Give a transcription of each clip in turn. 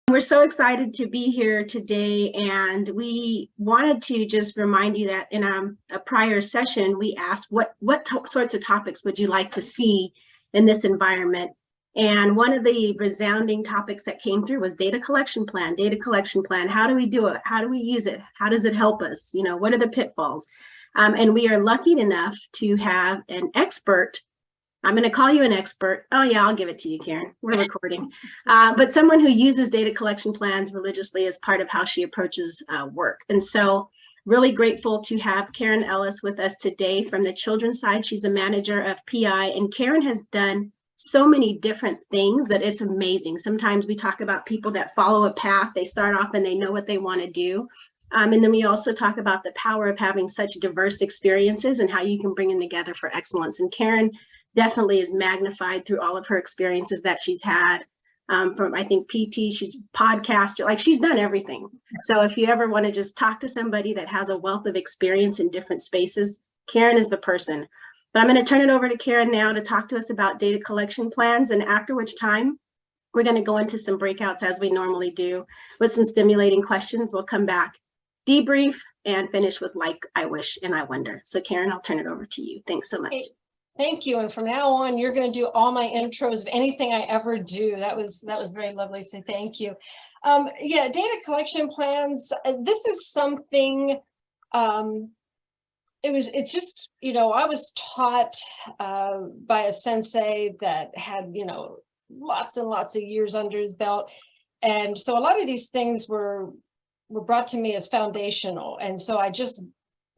We're so excited to be here today, and we wanted to just remind you that in a prior session, we asked what sorts of topics would you like to see in this environment? And one of the resounding topics that came through was data collection plan. Data collection plan, how do we do it? How do we use it? How does it help us? You know, what are the pitfalls? And we are lucky enough to have an expert. I'm going to call you an expert. Oh yeah, I'll give it to you, Karen. We're recording. But someone who uses data collection plans religiously as part of how she approaches work. And so really grateful to have Karen Ellis with us today from the children's side. She's the manager of PI, and Karen has done so many different things that it's amazing. Sometimes we talk about people that follow a path. They start off and they know what they want to do. And then we also talk about the power of having such diverse experiences and how you can bring them together for excellence. And Karen definitely is magnified through all of her experiences that she's had from, I think, PT, she's podcaster, like she's done everything. So if you ever want to just talk to somebody that has a wealth of experience in different spaces, Karen is the person. But I'm going to turn it over to Karen now to talk to us about data collection plans, and after which time we're going to go into some breakouts as we normally do with some stimulating questions. We'll come back, debrief, and finish with like, I wish, and I wonder. So Karen, I'll turn it over to you. Thanks so much. Thank you. And from now on, you're going to do all my intros of anything I ever do. That was very lovely. So thank you. Yeah, data collection plans. This is something. It's just, you know, I was taught by a sensei that had, you know, lots and lots of years under his belt, and so a lot of these things were brought to me as foundational, and so I just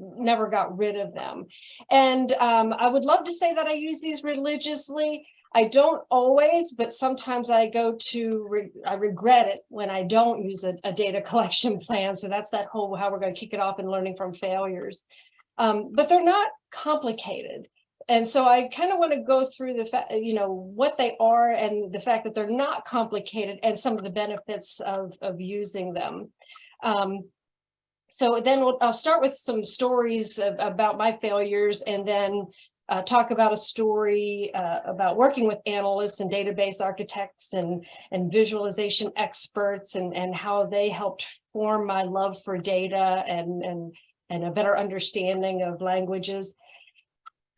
never got rid of them. And I would love to say that I use these religiously. I don't always, but sometimes I I regret it when I don't use a data collection plan. So that's that whole how we're going to kick it off and learning from failures. But they're not complicated. And so I kind of want to go through the fact, you know, what they are and the fact that they're not complicated and some of the benefits of using them. So then I'll start with some stories about my failures, and then talk about a story about working with analysts and database architects and visualization experts, and how they helped form my love for data and a better understanding of languages.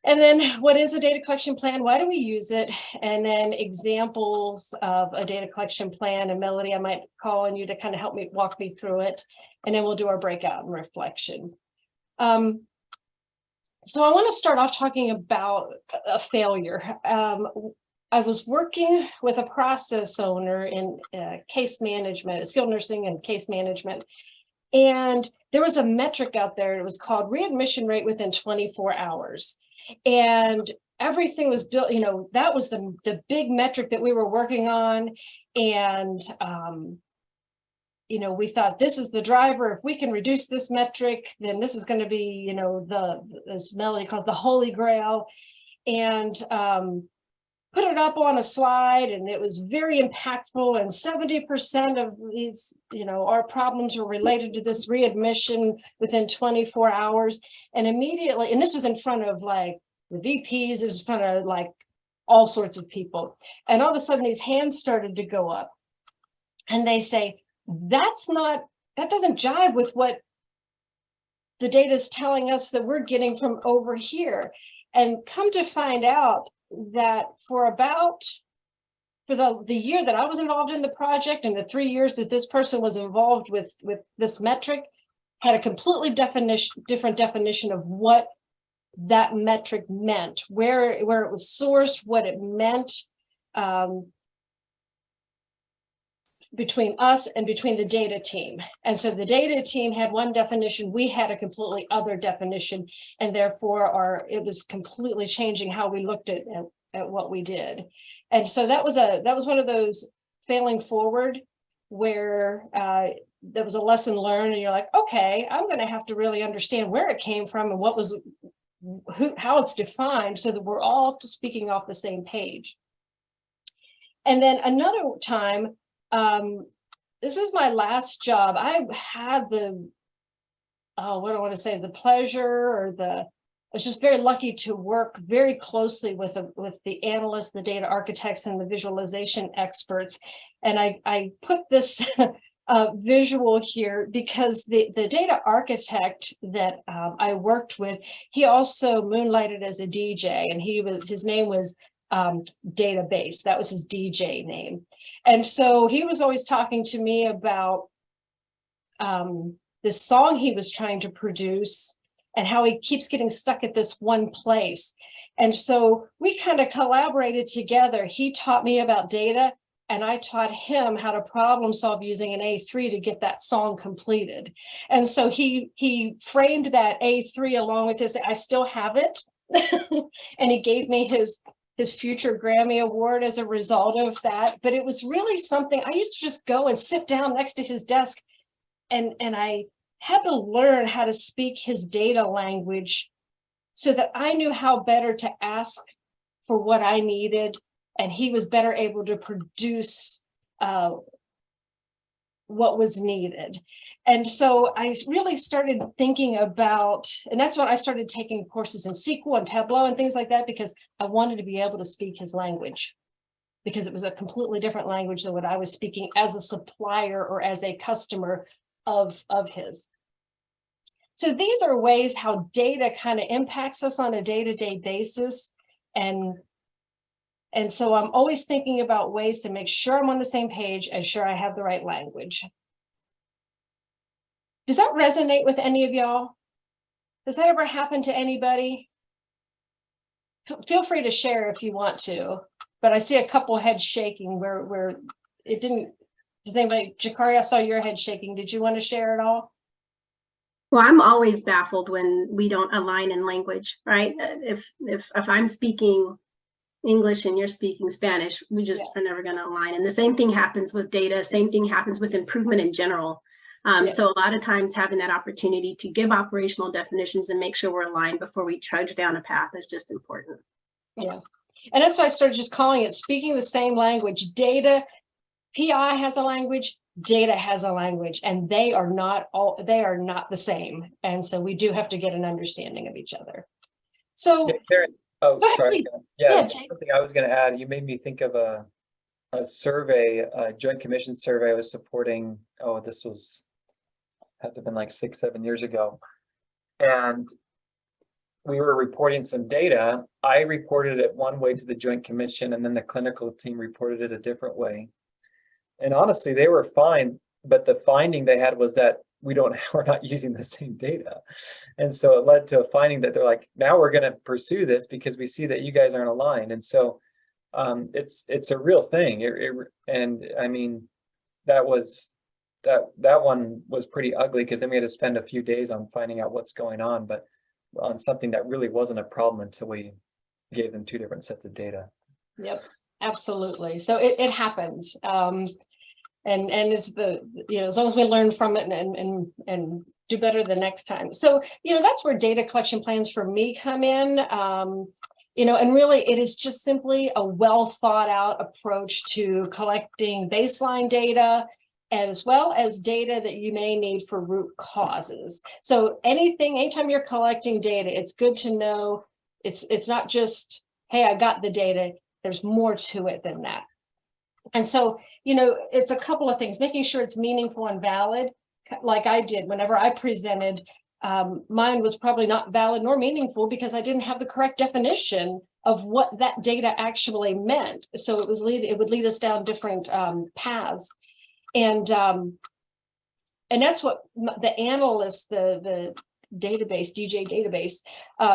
And then what is a data collection plan? Why do we use it? And then examples of a data collection plan. And Melody, I might call on you to kind of help me walk me through it. And then we'll do our breakout and reflection. So I want to start off talking about a failure. I was working with a process owner in case management, skilled nursing and case management. And there was a metric out there. It was called readmission rate within 24 hours. And everything was built, you know, that was the big metric that we were working on. And, you know, we thought this is the driver. If we can reduce this metric, then this is going to be, you know, as Melody calls the holy grail. And put it up on a slide, and it was very impactful. And 70% of these, you know, our problems were related to this readmission within 24 hours. And immediately, and this was in front of like the VPs, it was in front of like all sorts of people. And all of a sudden these hands started to go up, and they say, that doesn't jive with what the data is telling us that we're getting from over here. And come to find out that for the year that I was involved in the project, and the 3 years that this person was involved with this metric, had a completely different definition of what that metric meant, where it was sourced, what it meant between us and between the data team. And so the data team had one definition, we had a completely other definition, and therefore it was completely changing how we looked at what we did. And so that was one of those failing forward where there was a lesson learned, and you're like, okay, I'm going to have to really understand where it came from and how it's defined, so that we're all speaking off the same page. And then another time, this is my last job. I had the pleasure or the was just very lucky to work very closely with the analysts, the data architects, and the visualization experts. And I put this visual here because the data architect that I worked with, he also moonlighted as a DJ, and his name was Database. That was his DJ name. And so he was always talking to me about this song he was trying to produce and how he keeps getting stuck at this one place. And so we kind of collaborated together. He taught me about data, and I taught him how to problem solve using an A3 to get that song completed. And so he framed that A3 along with his, I still have it. And he gave me his future Grammy Award as a result of that. But it was really something, I used to just go and sit down next to his desk, and I had to learn how to speak his data language so that I knew how better to ask for what I needed, and he was better able to produce what was needed. And so I really started thinking about, and that's when I started taking courses in SQL and Tableau and things like that, because I wanted to be able to speak his language, because it was a completely different language than what I was speaking as a supplier or as a customer of his. So these are ways how data kind of impacts us on a day-to-day basis. And so I'm always thinking about ways to make sure I'm on the same page and sure I have the right language. Does that resonate with any of y'all? Does that ever happen to anybody? Feel free to share if you want to, but I see a couple heads shaking where it didn't. Does anybody, Jakari, I saw your head shaking. Did you want to share at all? Well, I'm always baffled when we don't align in language, right? If I'm speaking English and you're speaking Spanish, we just are never going to align. And the same thing happens with data. Same thing happens with improvement in general. So a lot of times having that opportunity to give operational definitions and make sure we're aligned before we trudge down a path is just important. Yeah. And that's why I started just calling it speaking the same language. Data, PI has a language, data has a language, and they are not the same. And so we do have to get an understanding of each other. So Karen, oh, sorry. Yeah, Jay. something I was going to add, you made me think of a survey, a Joint Commission survey I was supporting. Oh, this had to have been like 6-7 years ago. And we were reporting some data. I reported it one way to the Joint Commission, and then the clinical team reported it a different way. And honestly, they were fine, but the finding they had was that we're not using the same data. And so it led to a finding that they're like, now we're going to pursue this because we see that you guys aren't aligned. And so it's a real thing. And I mean, that one was pretty ugly, because then we had to spend a few days on finding out what's going on, but on something that really wasn't a problem until we gave them two different sets of data. Yep, absolutely. So it happens. And it's as long as we learn from it and do better the next time. So, that's where data collection plans for me come in. And really it is just simply a well thought out approach to collecting baseline data, as well as data that you may need for root causes. So anytime you're collecting data, it's good to know it's not just, hey, I got the data. There's more to it than that. And so, it's a couple of things, making sure it's meaningful and valid. Like I did whenever I presented, mine was probably not valid nor meaningful because I didn't have the correct definition of what that data actually meant. So it would lead us down different paths. And that's what the analyst, the database, DJ database,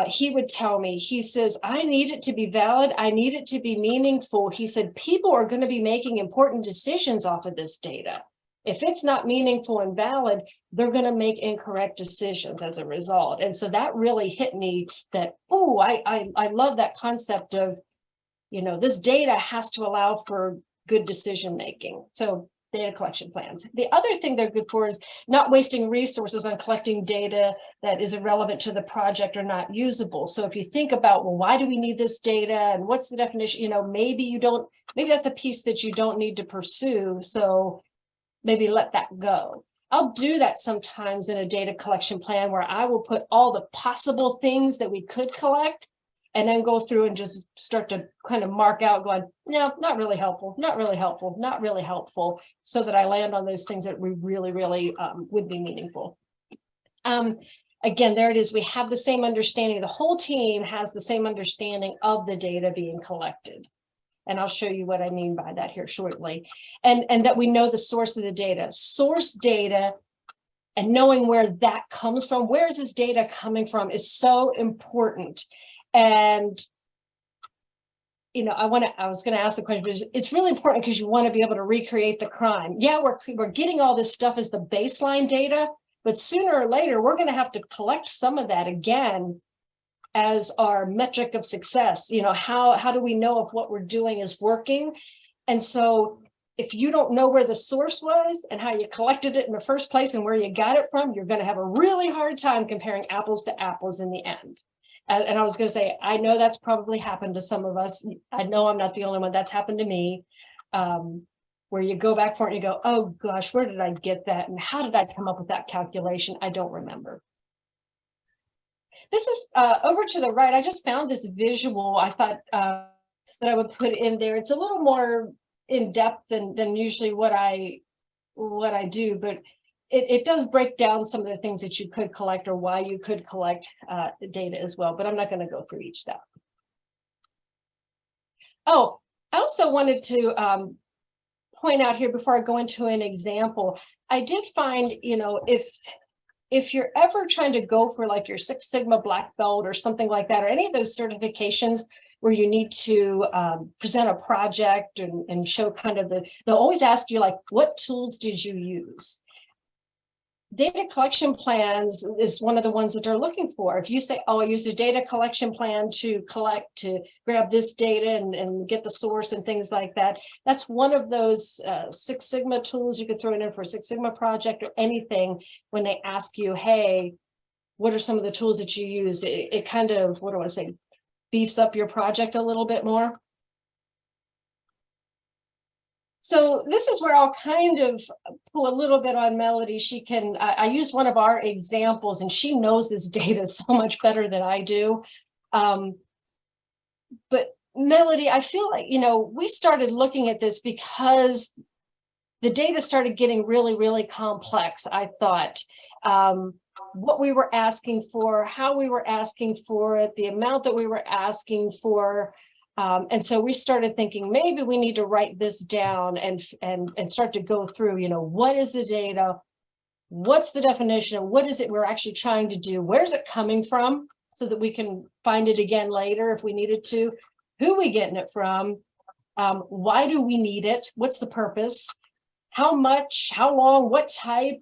he would tell me. He says, I need it to be valid. I need it to be meaningful. He said, people are going to be making important decisions off of this data. If it's not meaningful and valid, they're going to make incorrect decisions as a result. And so that really hit me that, oh, I love that concept of, this data has to allow for good decision making. So data collection plans. The other thing they're good for is not wasting resources on collecting data that is irrelevant to the project or not usable. So if you think about, well, why do we need this data and what's the definition? Maybe that's a piece that you don't need to pursue. So maybe let that go. I'll do that sometimes in a data collection plan where I will put all the possible things that we could collect and then go through and just start to kind of mark out going, no, not really helpful, not really helpful, not really helpful, so that I land on those things that we really, really would be meaningful. Again, there it is. We have the same understanding. The whole team has the same understanding of the data being collected. And I'll show you what I mean by that here shortly. And that we know the source of the data. Source data and knowing where that comes from, where is this data coming from, is so important. And, you know, I was going to ask the question, but it's really important because you want to be able to recreate the crime. Yeah, we're getting all this stuff as the baseline data, but sooner or later, we're going to have to collect some of that again as our metric of success. You know, how do we know if what we're doing is working? And so if you don't know where the source was and how you collected it in the first place and where you got it from, you're going to have a really hard time comparing apples to apples in the end. And I was going to say, I know that's probably happened to some of us. I know I'm not the only one. That's happened to me, where you go back for it and you go, oh gosh, where did I get that? And how did I come up with that calculation? I don't remember. This is over to the right. I just found this visual. I thought that I would put in there. It's a little more in depth than usually what I do, but it does break down some of the things that you could collect or why you could collect data as well, but I'm not going to go through each step. Oh, I also wanted to point out here before I go into an example, I did find, you know, if you're ever trying to go for like your Six Sigma Black Belt or something like that, or any of those certifications where you need to present a project and show kind of they'll always ask you like, what tools did you use? Data collection plans is one of the ones that they're looking for. If you say, oh, I used a data collection plan to grab this data and get the source and things like that, that's one of those Six Sigma tools. You could throw it in for a Six Sigma project or anything when they ask you, hey, what are some of the tools that you use? It kind of, what do I say, beefs up your project a little bit more. So this is where I'll kind of pull a little bit on Melody. She can, I used one of our examples and she knows this data so much better than I do. But Melody, I feel like, you know, we started looking at this because the data started getting really, really complex, I thought. What we were asking for, how we were asking for it, the amount that we were asking for. And so we started thinking maybe we need to write this down and start to go through, you know, what is the data? What's the definition? What is it we're actually trying to do? Where's it coming from? So that we can find it again later if we needed to. Who are we getting it from? Why do we need it? What's the purpose? How much? How long? What type?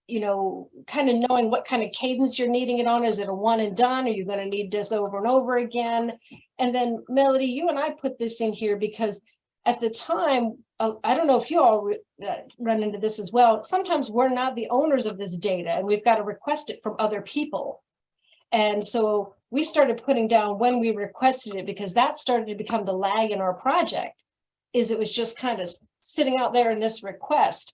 You know, kind of knowing what kind of cadence you're needing it on. Is it a one and done? Are you going to need this over and over again? And then Melody, you and I put this in here because at the time, I don't know if you all run into this as well. Sometimes we're not the owners of this data and we've got to request it from other people. And so we started putting down when we requested it because that started to become the lag in our project, is it was just kind of sitting out there in this request.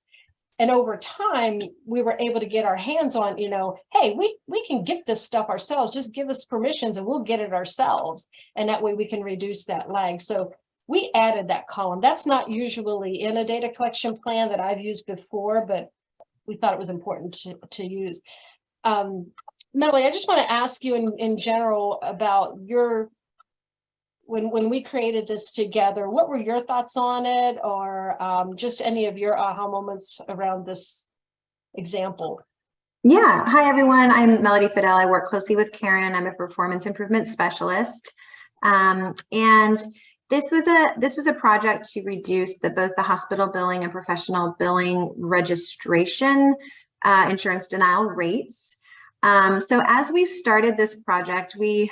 And over time, we were able to get our hands on, you know, hey, we can get this stuff ourselves. Just give us permissions and we'll get it ourselves. And that way we can reduce that lag. So we added that column. That's not usually in a data collection plan that I've used before, but we thought it was important to use. Melody, I just want to ask you in general about your, when we created this together, what were your thoughts on it, or just any of your aha moments around this example? Yeah. Hi, everyone. I'm Melody Fidel. I work closely with Karen. I'm a performance improvement specialist. And this was a project to reduce both the hospital billing and professional billing registration insurance denial rates. So as we started this project, we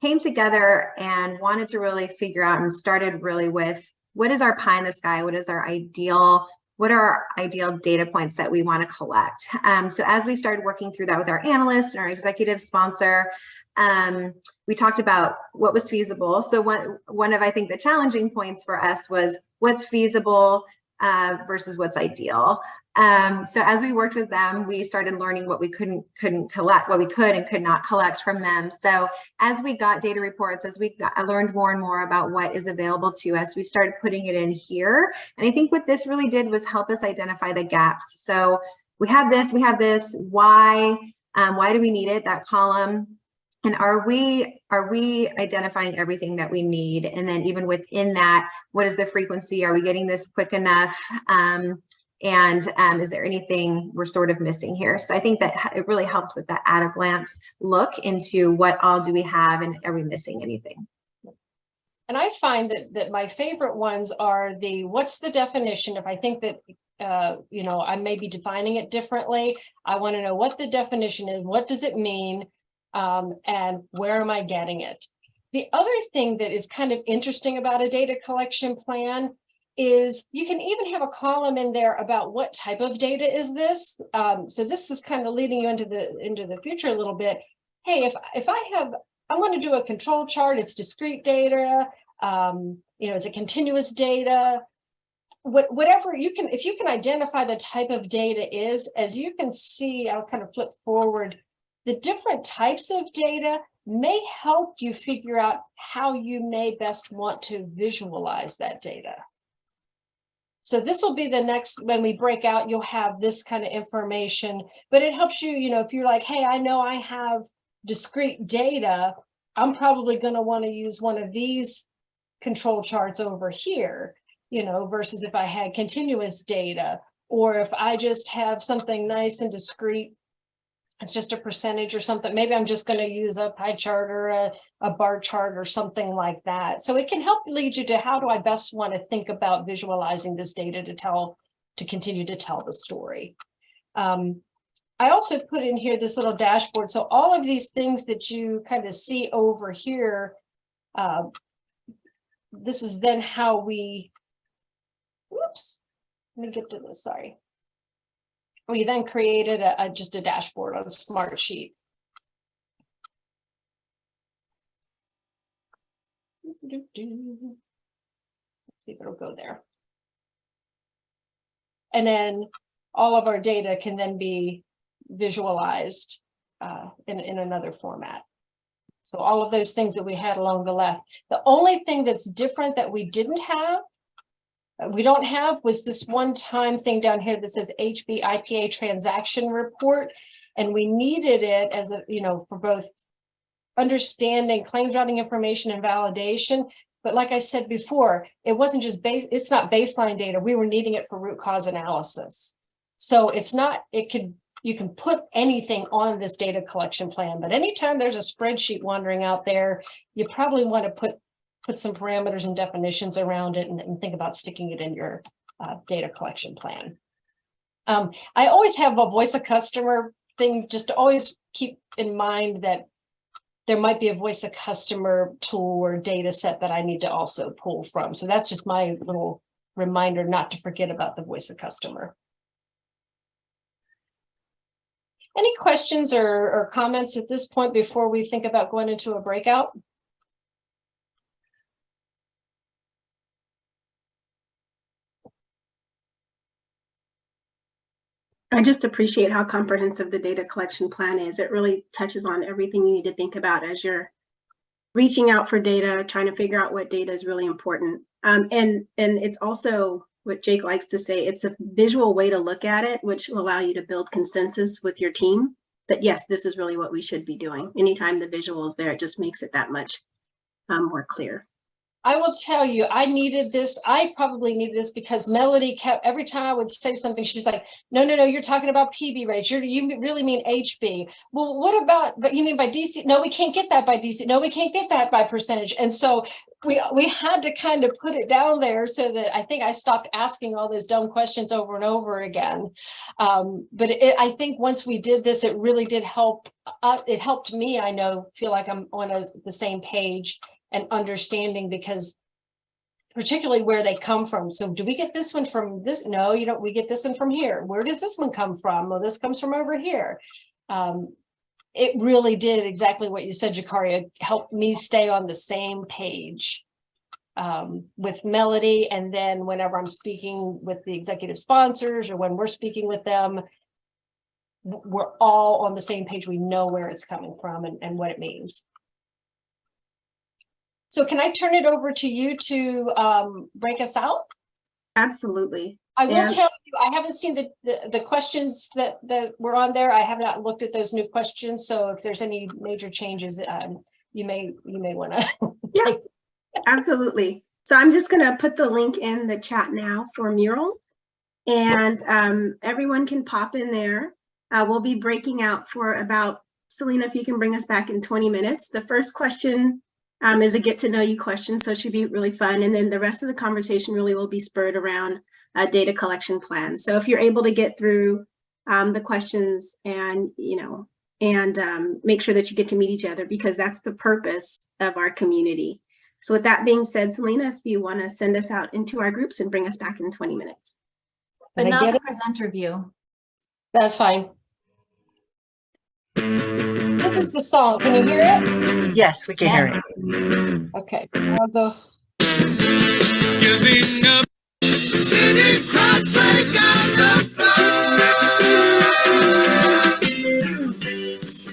came together and wanted to really figure out and started really with what is our pie in the sky? What are our ideal data points that we want to collect? So as we started working through that with our analyst and our executive sponsor, we talked about what was feasible. So one of, I think, the challenging points for us was what's feasible, versus what's ideal. So as we worked with them, we started learning what we couldn't collect, what we could and could not collect from them. So as we got data reports, I learned more and more about what is available to us, we started putting it in here. And I think what this really did was help us identify the gaps. So we have this, why do we need it, that column? And are we identifying everything that we need? And then even within that, what is the frequency? Are we getting this quick enough? Is there anything we're sort of missing here? So I think that it really helped with that at a glance look into what all do we have and are we missing anything? And I find that my favorite ones are what's the definition? If I think that I may be defining it differently, I want to know what the definition is. What does it mean? And where am I getting it? The other thing that is kind of interesting about a data collection plan is you can even have a column in there about what type of data is this. So this is kind of leading you into the future a little bit. Hey, if I want to do a control chart, it's discrete data, it's a continuous data. Whatever you can, if you can identify the type of data is, as you can see, I'll kind of flip forward. The different types of data may help you figure out how you may best want to visualize that data. So this will be the next, when we break out, you'll have this kind of information, but it helps you, if you're like, hey, I know I have discrete data, I'm probably going to want to use one of these control charts over here, versus if I had continuous data, or if I just have something nice and discrete, it's just a percentage or something. Maybe I'm just going to use a pie chart or a bar chart or something like that. So it can help lead you to how do I best want to think about visualizing this data to continue to tell the story. I also put in here this little dashboard. So all of these things that you kind of see over here, this is then how we, whoops, let me get to this, sorry. We then created just a dashboard on Smartsheet. Let's see if it'll go there. And then all of our data can then be visualized in another format. So all of those things that we had along the left. The only thing that's different that we don't have was this one-time thing down here that says HB-IPA transaction report, and we needed it as for both understanding claims routing information and validation. But like I said before, it wasn't just it's not baseline data. We were needing it for root cause analysis. So it's not. You can put anything on this data collection plan, but anytime there's a spreadsheet wandering out there, you probably want to put some parameters and definitions around it and think about sticking it in your data collection plan. I always have a voice of customer thing, just to always keep in mind that there might be a voice of customer tool or data set that I need to also pull from. So that's just my little reminder not to forget about the voice of customer. Any questions or comments at this point before we think about going into a breakout? I just appreciate how comprehensive the data collection plan is. It really touches on everything you need to think about as you're reaching out for data, trying to figure out what data is really important. And it's also what Jake likes to say, it's a visual way to look at it, which will allow you to build consensus with your team that, yes, this is really what we should be doing. Anytime the visual is there, it just makes it that much more clear. I will tell you, I needed this. I probably needed this because Melody kept, every time I would say something, she's like, no, you're talking about PB rates. You really mean HB. Well, what about, but you mean by DC? No, we can't get that by DC. No, we can't get that by percentage. And so we had to kind of put it down there so that I think I stopped asking all those dumb questions over and over again. But I think once we did this, it really did help. It helped me, I know, feel like I'm on the same page and understanding, because particularly where they come from. So do we get this one from this? No, you don't. We get this one from here. Where does this one come from? Well, this comes from over here. It really did exactly what you said, Jakaria. It helped me stay on the same page. with Melody, and then whenever I'm speaking with the executive sponsors or when we're speaking with them, we're all on the same page. We know where it's coming from and what it means. So can I turn it over to you to break us out? Absolutely. I will And- tell you, I haven't seen the questions that were on there. I have not looked at those new questions. So if there's any major changes, you may want to. Yeah, absolutely. So I'm just going to put the link in the chat now for Mural, and everyone can pop in there. We'll be breaking out for about, Selena, if you can bring us back in 20 minutes. The first question is a get to know you question, so it should be really fun. And then the rest of the conversation really will be spurred around data collection plans. So if you're able to get through the questions and, make sure that you get to meet each other, because that's the purpose of our community. So with that being said, Selena, if you want to send us out into our groups and bring us back in 20 minutes. But Did I not get the it? presenter view. That's fine. This is the song. Can you hear it? Yes, we can hear Yes. it. Okay, I'll go. Giving up, sitting cross-legged on the floor.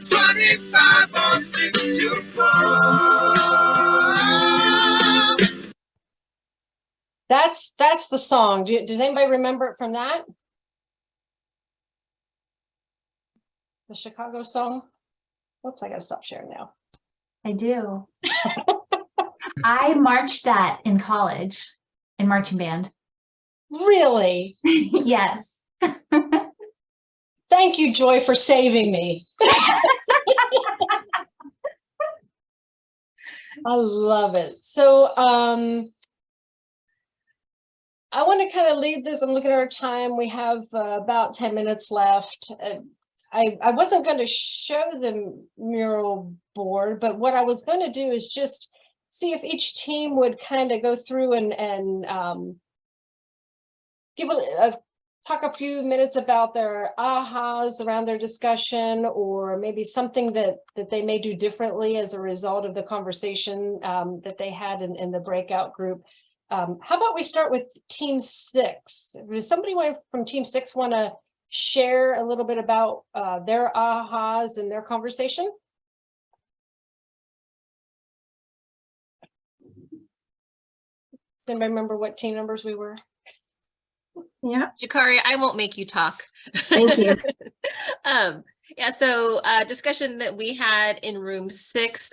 25 or 6 to 4. That's the song. Does anybody remember it from that? The Chicago song? Oops, I gotta stop sharing now. I do. I marched that in college in marching band. Really? Yes. Thank you, Joy, for saving me. I love it. So I want to kind of lead this. I'm looking at our time. We have about 10 minutes left. I wasn't going to show the mural board, but what I was going to do is just see if each team would kind of go through and give talk a few minutes about their ahas around their discussion, or maybe something that they may do differently as a result of the conversation that they had in the breakout group. How about we start with Team 6? Does somebody from Team 6 want to share a little bit about their ahas and their conversation? Does anybody remember what team numbers we were? Yeah, Jakari, I won't make you talk. thank you. Yeah, so discussion that we had in room 6,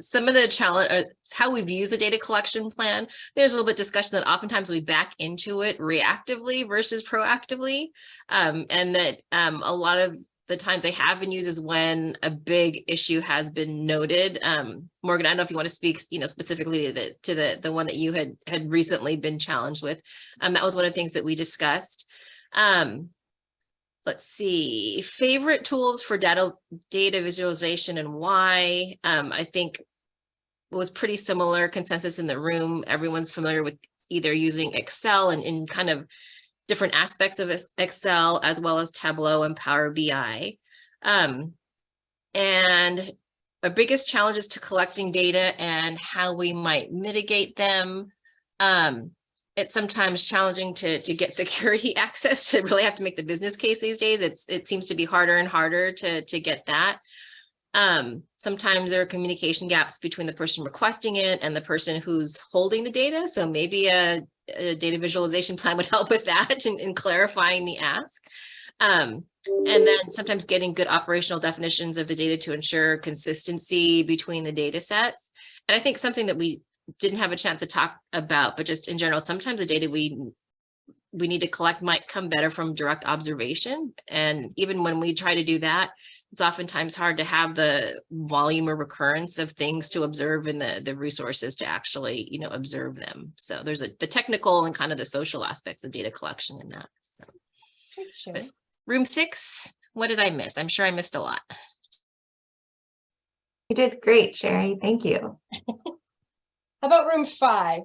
some of the challenge, how we've used the data collection plan. There's a little bit of discussion that oftentimes we back into it reactively versus proactively. And that a lot of the times they have been used is when a big issue has been noted. Morgan, I don't know if you want to speak, specifically to the one that you had recently been challenged with. That was one of the things that we discussed. Let's see, favorite tools for data visualization and why. I think it was pretty similar consensus in the room. Everyone's familiar with either using Excel and in kind of different aspects of Excel, as well as Tableau and Power BI. And our biggest challenges to collecting data and how we might mitigate them. It's sometimes challenging to get security access, to really have to make the business case these days. It seems to be harder and harder to get that. Sometimes there are communication gaps between the person requesting it and the person who's holding the data. So maybe a data visualization plan would help with that in clarifying the ask. And then sometimes getting good operational definitions of the data to ensure consistency between the data sets. And I think something that we didn't have a chance to talk about, but just in general, sometimes the data we need to collect might come better from direct observation. And even when we try to do that, it's oftentimes hard to have the volume or recurrence of things to observe and the resources to actually, observe them. So there's the technical and kind of the social aspects of data collection in that. So but room 6, what did I miss? I'm sure I missed a lot. You did great, Sherry. Thank you. How about room 5?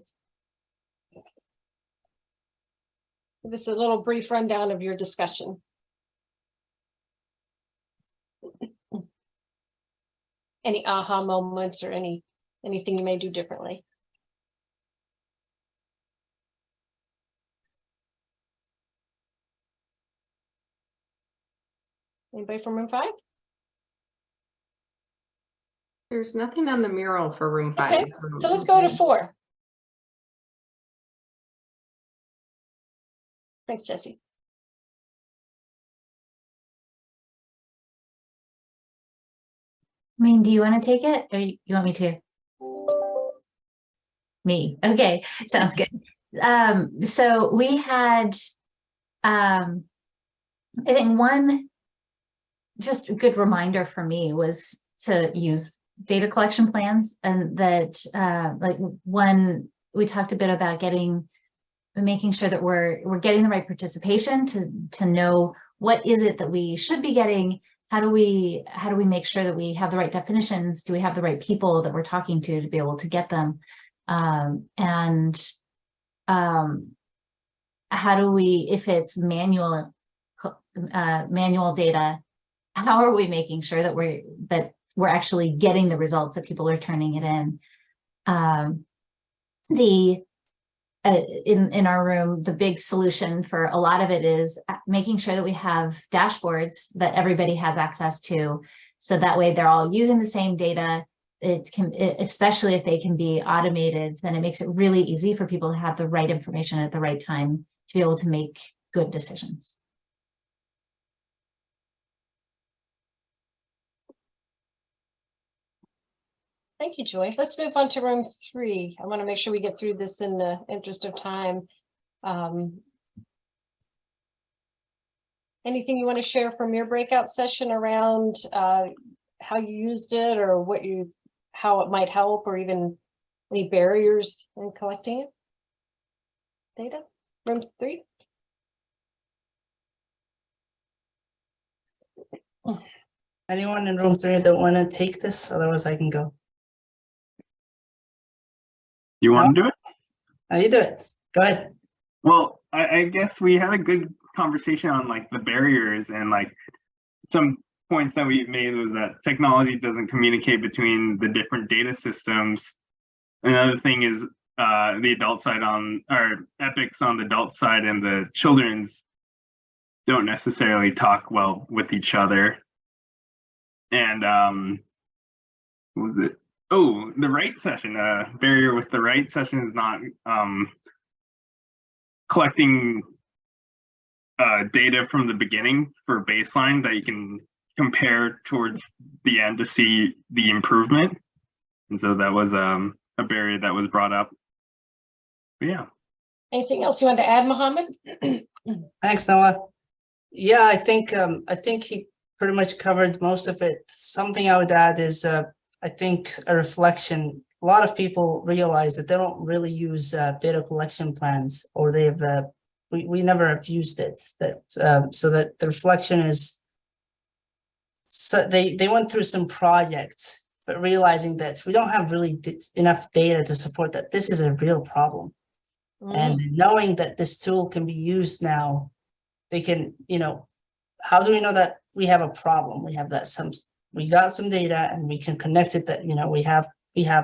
Give us a little brief rundown of your discussion. Any aha moments or anything you may do differently? Anybody from room 5? There's nothing on the mural for room Okay, 5. so let's go to 4. Thanks, Jesse. I mean, do you want to take it or you want me to? Me. Okay, sounds good. So we had, I think one just a good reminder for me was to use data collection plans, and that like one, we talked a bit about making sure that we're getting the right participation to know what is it that we should be getting. How do we make sure that we have the right definitions? Do we have the right people that we're talking to be able to get them? How do we, if it's manual data, how are we making sure that we're actually getting the results, that people are turning it in? In our room, the big solution for a lot of it is making sure that we have dashboards that everybody has access to, so that way they're all using the same data. Especially if they can be automated, then it makes it really easy for people to have the right information at the right time to be able to make good decisions. Thank you, Joy. Let's move on to room 3. I want to make sure we get through this in the interest of time. Anything you want to share from your breakout session around how you used it, or how it might help, or even any barriers in collecting it? Data, room 3. Anyone in room 3 that want to take this? Otherwise, I can go. You want to do it? You do it. Go ahead. Well, I guess we had a good conversation on like the barriers, and like some points that we made was that technology doesn't communicate between the different data systems. Another thing is the adult side epics on the adult side and the children's don't necessarily talk well with each other. And what was it? Oh, the write session. Barrier with the write session is not collecting data from the beginning for baseline that you can compare towards the end to see the improvement. And so that was a barrier that was brought up. But yeah. Anything else you want to add, Mohammed? Thanks, Noah. Yeah, I think he pretty much covered most of it. Something I would add is I think a reflection. A lot of people realize that they don't really use data collection plans, or they've we never have used it. So that the reflection is, so they went through some projects, but realizing that we don't have really enough data to support that this is a real problem. And knowing that this tool can be used now, they can, how do we know that we have a problem? We have that we got some data and we can connect it, that, we have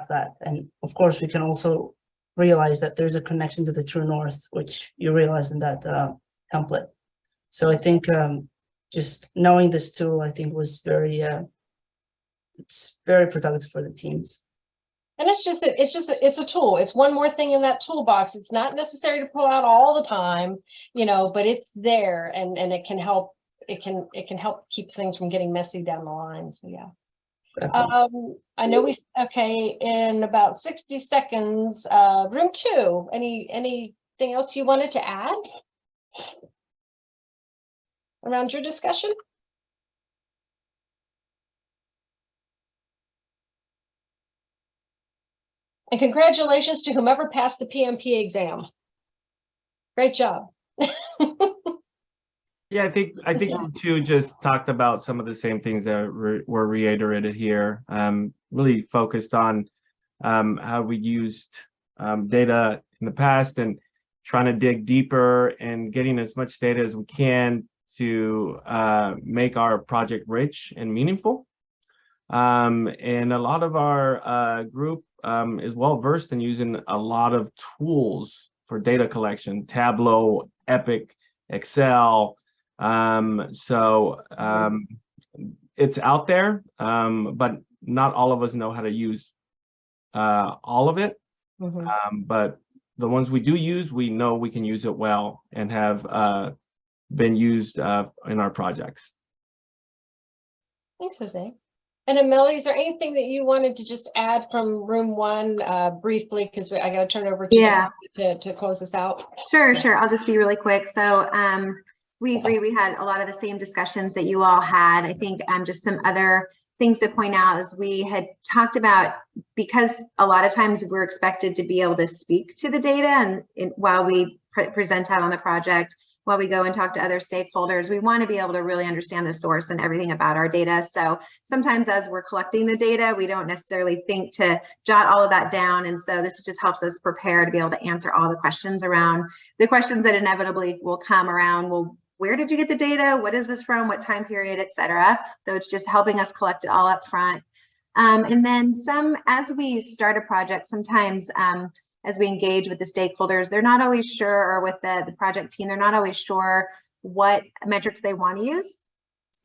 that. And of course we can also realize that there's a connection to the true north, which you realize in that template. So I think just knowing this tool, I think was it's very productive for the teams. And it's a tool. It's one more thing in that toolbox. It's not necessary to pull out all the time, but it's there, and it can help. It can help keep things from getting messy down the line. So yeah. Definitely. I know okay, in about 60 seconds, room 2, anything else you wanted to add around your discussion? And congratulations to whomever passed the PMP exam. Great job. Yeah, I think room 2 just talked about some of the same things that were reiterated here. Really focused on how we used data in the past, and trying to dig deeper and getting as much data as we can to make our project rich and meaningful. And a lot of our group is well versed in using a lot of tools for data collection: Tableau, Epic, Excel. it's out there, but not all of us know how to use all of it. But the ones we do use, we know we can use it well and have been used in our projects. Thanks, Jose. And then Melody, is there anything that you wanted to just add from room one briefly? Because I got to turn it over to you to close this out. Sure. I'll just be really quick. So we agree we had a lot of the same discussions that you all had. I think just some other things to point out is we had talked about, because a lot of times we're expected to be able to speak to the data and while we present out on the project, while we go and talk to other stakeholders, we want to be able to really understand the source and everything about our data. So sometimes as we're collecting the data, we don't necessarily think to jot all of that down. And so this just helps us prepare to be able to answer all the questions around the questions that inevitably will come around. Well, where did you get the data? What is this from? What time period, et cetera? So it's just helping us collect it all up front. And then as we start a project, sometimes as we engage with the stakeholders, they're not always sure, or with the project team, they're not always sure what metrics they want to use.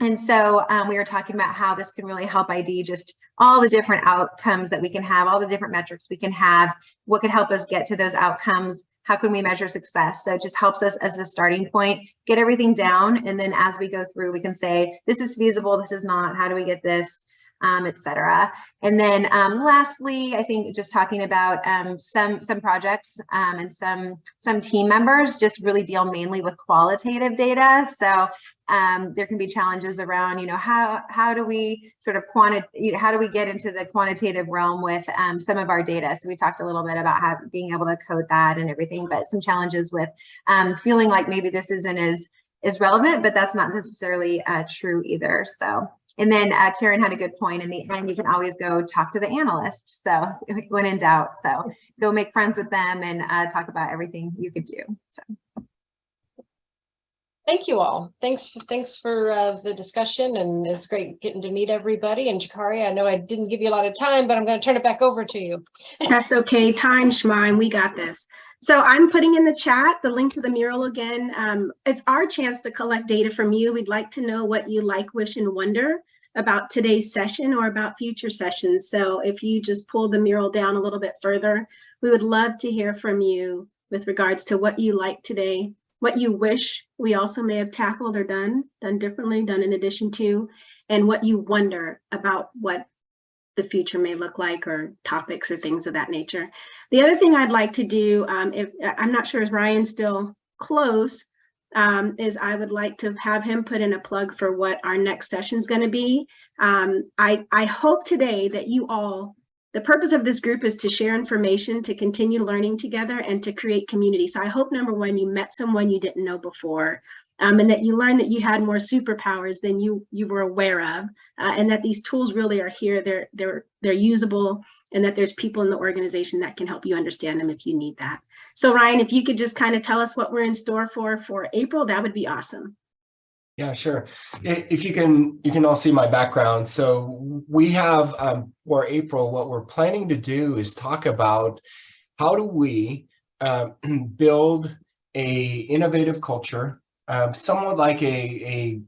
And so we were talking about how this can really help ID just all the different outcomes that we can have, all the different metrics we can have, what could help us get to those outcomes, how can we measure success? So it just helps us as a starting point, get everything down. And then as we go through, we can say, this is feasible, this is not, how do we get this? Et cetera. And then lastly, I think just talking about some projects and some team members just really deal mainly with qualitative data. So there can be challenges around, how do we sort of how do we get into the quantitative realm with some of our data? So we talked a little bit about being able to code that and everything, but some challenges with feeling like maybe this isn't as relevant, but that's not necessarily true either. So. And then Karen had a good point. In the end, you can always go talk to the analyst. So when in doubt, so go make friends with them and talk about everything you could do. So. Thank you all. Thanks for the discussion, and it's great getting to meet everybody. And Jakari, I know I didn't give you a lot of time, but I'm going to turn it back over to you. That's okay. Time, Shmine, we got this. So I'm putting in the chat the link to the mural again. It's our chance to collect data from you. We'd like to know what you like, wish, and wonder about today's session or about future sessions. So if you just pull the mural down a little bit further, we would love to hear from you with regards to what you like today, what you wish we also may have tackled or done differently, done in addition to, and what you wonder about what the future may look like, or topics or things of that nature. The other thing I'd like to do, if I'm not sure, is Ryan still close, is I would like to have him put in a plug for what our next session is going to be. I hope today that you all, the purpose of this group is to share information, to continue learning together, and to create community. So I hope, number one, you met someone you didn't know before, and that you learned that you had more superpowers than you were aware of, and that these tools really are here. They're usable, and that there's people in the organization that can help you understand them if you need that. So Ryan, if you could just kind of tell us what we're in store for April, that would be awesome. Yeah, sure. If you can all see my background. So we have for April, what we're planning to do is talk about how do we build a innovative culture, somewhat like a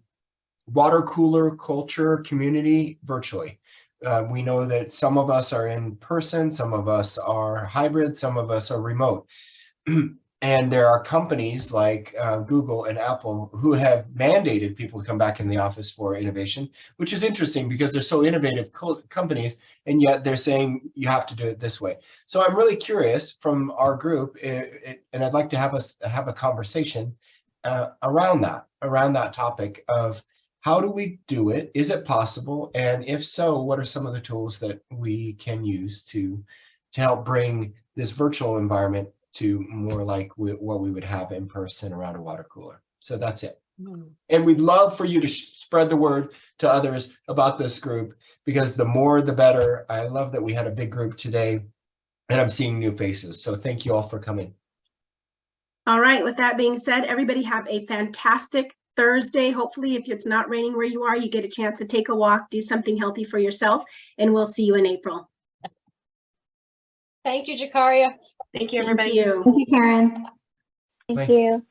water cooler culture community virtually. We know that some of us are in person, some of us are hybrid, some of us are remote. And there are companies like Google and Apple who have mandated people to come back in the office for innovation, which is interesting because they're so innovative companies, and yet they're saying you have to do it this way. So I'm really curious from our group, and I'd like to have a conversation around that topic of how do we do it? Is it possible? And if so, what are some of the tools that we can use to help bring this virtual environment to more like what we would have in person around a water cooler? So that's it. And we'd love for you to spread the word to others about this group, because the more the better. I love that we had a big group today, and I'm seeing new faces. So thank you all for coming. All right, with that being said, everybody have a fantastic Thursday. Hopefully, if it's not raining where you are, you get a chance to take a walk, do something healthy for yourself, and we'll see you in April. Thank you, Jakaria. Thank you, everybody. Thank you, Karen. Thank you.